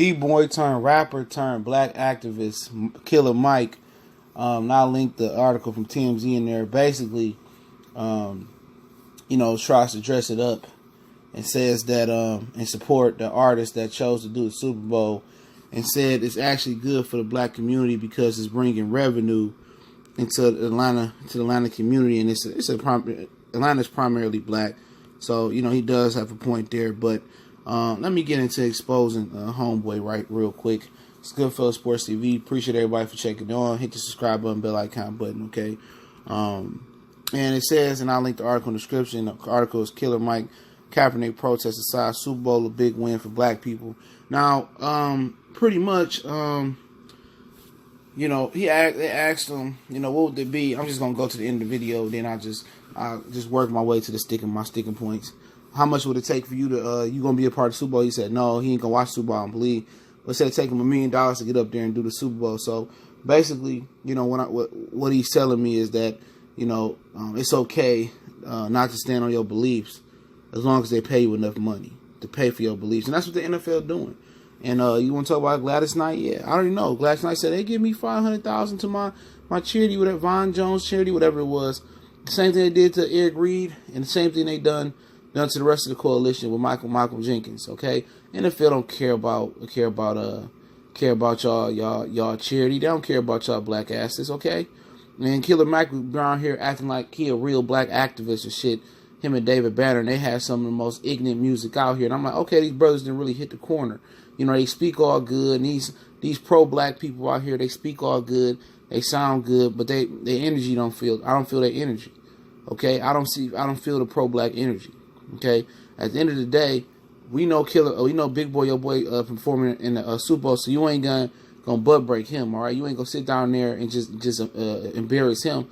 B-boy turned rapper turned black activist, Killer Mike. Now link the article from TMZ in there. Basically, tries to dress it up and says that and support the artist that chose to do the Super Bowl, and said it's actually good for the black community because it's bringing revenue into the Atlanta community, and Atlanta's primarily black, so he does have a point there. But let me get into exposing homeboy real quick. It's Goodfellas Sports TV. Appreciate everybody for checking on. Hit the subscribe button, bell icon button, okay? And it says, and I'll link the article in the description. The article is Killer Mike Kaepernick protest aside, Super Bowl a big win for black people. Now, pretty much, they asked him, what would it be? I'm just gonna go to the end of the video, then I'll just work my way to my sticking points. How much would it take for you to you gonna be a part of the Super Bowl? He said no, he ain't gonna watch the Super Bowl, I don't believe. But said it take him $1 million to get up there and do the Super Bowl. So basically, what he's telling me is that it's okay not to stand on your beliefs as long as they pay you enough money to pay for your beliefs, and that's what the NFL doing. And you want to talk about Gladys Knight? Yeah, I already know. Gladys Knight said they give me $500,000 to my charity, whatever, Von Jones charity, whatever it was. The same thing they did to Eric Reed, and the same thing they done to the rest of the coalition with Michael Jenkins. Okay, NFL don't care about y'all charity. They don't care about y'all black asses. Okay, and Killer Mike was around here acting like he a real black activist and shit. Him and David Banner, and they had some of the most ignorant music out here. And I'm like, okay, these brothers didn't really hit the corner. They speak all good, and these pro-black people out here, they speak all good, they sound good, but their energy I don't feel their energy. Okay, I don't feel the pro-black energy. Okay, at the end of the day, we know Big Boy, your boy, performing in the Super Bowl, so you ain't gonna butt break him, all right? You ain't gonna sit down there and just embarrass him.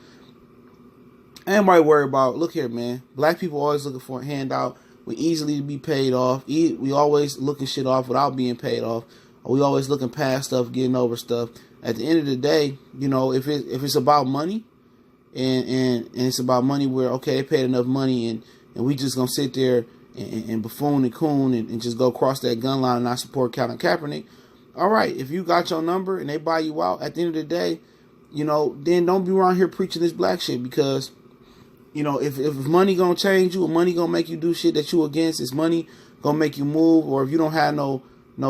Anybody worry about, look here, man, black people always looking for a handout. We easily be paid off. We always looking shit off without being paid off. We always looking past stuff, getting over stuff. At the end of the day, if it's about money, and it's about money where, okay, they paid enough money, and we just gonna sit there and buffoon and coon and just go cross that gun line and not support Colin Kaepernick. All right, if you got your number and they buy you out, at the end of the day, then don't be around here preaching this black shit, because if money gonna change you, or money gonna make you do shit that you against, is money gonna make you move, or if you don't have no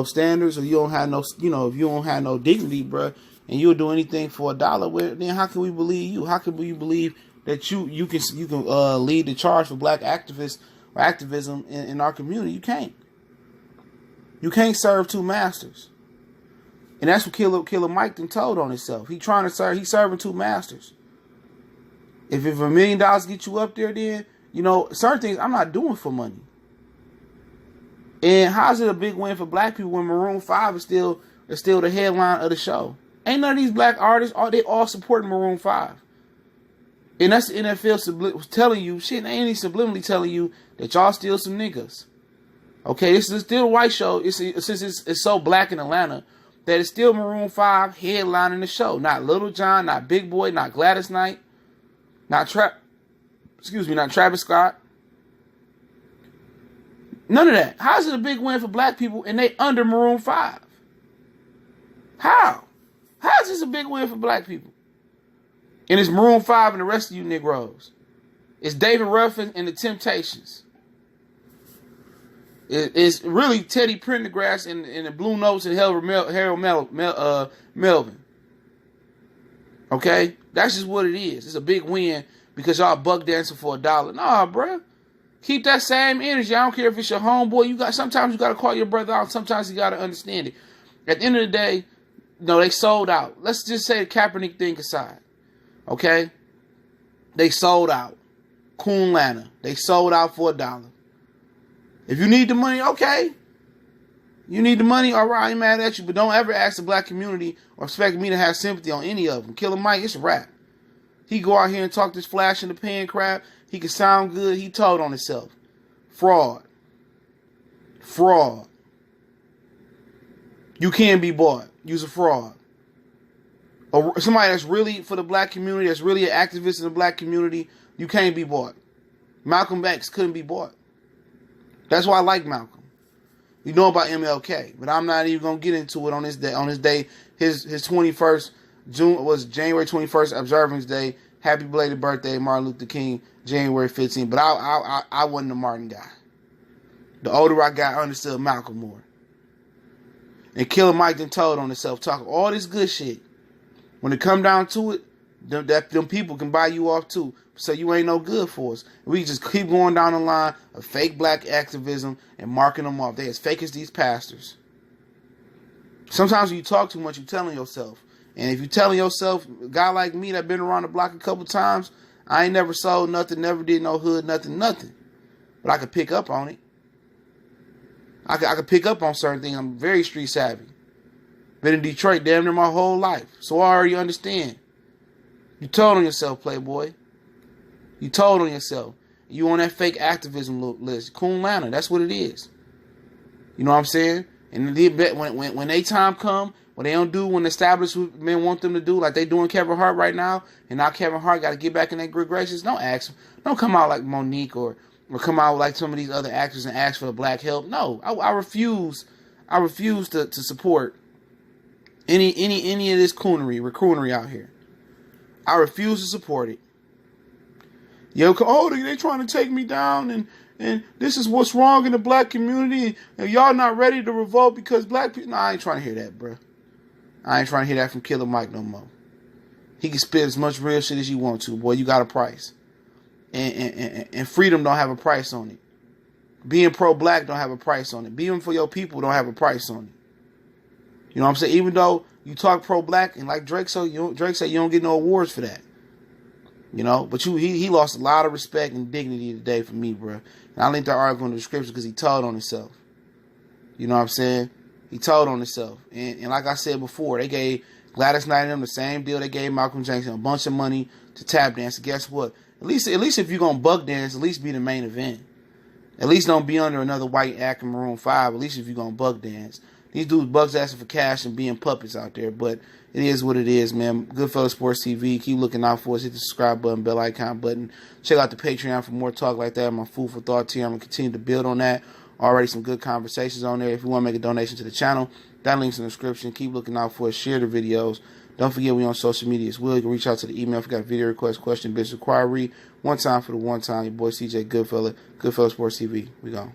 standards, or you don't have no, if you don't have no dignity, bruh, and you'll do anything for $1, then how can we believe you? How can we believe that you can lead the charge for black activists or activism in our community? You can't. You can't serve two masters, and that's what Killer Mike done told on himself. He's serving two masters. If $1 million get you up there, then, certain things I'm not doing for money. And how's it a big win for black people when Maroon 5 is still the headline of the show? Ain't none of these black artists, they all supporting Maroon 5. And that's the NFL telling you, shit, they ain't subliminally telling you that y'all still some niggas. Okay, this is still a white show. Since it's so black in Atlanta, that it's still Maroon 5 headlining the show. Not Little John, not Big Boy, not Gladys Knight. Not Travis Scott. None of that. How is it a big win for black people and they under Maroon 5? How? How is this a big win for black people? And it's Maroon 5 and the rest of you Negroes. It's David Ruffin and the Temptations. It's really Teddy Pendergrass and the Blue Notes and Harold Melvin. Okay? That's just what it is. It's a big win because y'all buck dancing for $1. Nah, bruh. Keep that same energy. I don't care if it's your homeboy. Sometimes you got to call your brother out. Sometimes you got to understand it. At the end of the day, they sold out. Let's just say the Kaepernick thing aside. Okay? They sold out. Coon Lana. They sold out for $1. If you need the money, okay. You need the money, all right, I ain't mad at you, but don't ever ask the black community or expect me to have sympathy on any of them. Killer Mike, it's a rap. He go out here and talk this flash in the pan crap. He can sound good. He told on himself. Fraud. You can be bought. You's a fraud. Or somebody that's really for the black community, that's really an activist in the black community, you can't be bought. Malcolm X couldn't be bought. That's why I like Malcolm. You know about MLK, but I'm not even gonna get into it on this day. On this day, his 21st June was January 21st, Observance Day. Happy belated birthday, Martin Luther King, January 15th. But I wasn't a Martin guy. The older I got, I understood Malcolm more. And Killer Mike done told on himself, talking all this good shit. When it come down to it, them people can buy you off too. So you ain't no good for us. We just keep going down the line of fake black activism and marking them off. They as fake as these pastors. Sometimes when you talk too much, you're telling yourself. And if you're telling yourself, a guy like me that been around the block a couple times, I ain't never sold nothing, never did no hood, nothing. But I could pick up on it. I could pick up on certain things. I'm very street savvy. Been in Detroit damn near my whole life. So I already understand. You told on yourself, Playboy. You told on yourself. You on that fake activism list. Coon Lantern. That's what it is. You know what I'm saying? And when they time come, when they don't do when the establishment want them to do, like they doing Kevin Hart right now, and now Kevin Hart got to get back in that good graces, don't ask him. Don't come out like Monique or come out like some of these other actors and ask for black help. No, I refuse. I refuse to support any of this coonery out here. I refuse to support it. Yo, they trying to take me down, and this is what's wrong in the black community, and y'all not ready to revolt because black people. Nah, I ain't trying to hear that, bro. I ain't trying to hear that from Killer Mike no more. He can spit as much real shit as you want to, boy. You got a price, and freedom don't have a price on it. Being pro-black don't have a price on it. Being for your people don't have a price on it. You know what I'm saying? Even though you talk pro-black, and like Drake said, you don't get no awards for that. You know, but he lost a lot of respect and dignity today for me, bro. And I linked that article in the description because he told on himself. You know what I'm saying? He told on himself. And like I said before, they gave Gladys Knight and them the same deal they gave Malcolm Jackson, a bunch of money to tap dance. And guess what? At least if you're going to buck dance, at least be the main event. At least don't be under another white act in Maroon 5, at least if you're going to buck dance. These dudes bucks asking for cash and being puppets out there, but it is what it is, man. Goodfellas Sports TV. Keep looking out for us. Hit the subscribe button, bell icon button. Check out the Patreon for more talk like that. My food for thought tier. I'm going to continue to build on that. Already some good conversations on there. If you want to make a donation to the channel, that link's in the description. Keep looking out for us. Share the videos. Don't forget we on social media as well. You can reach out to the email if you got a video request, question, business inquiry. One time for the one time. Your boy CJ Goodfella. Goodfellas Sports TV. We gone.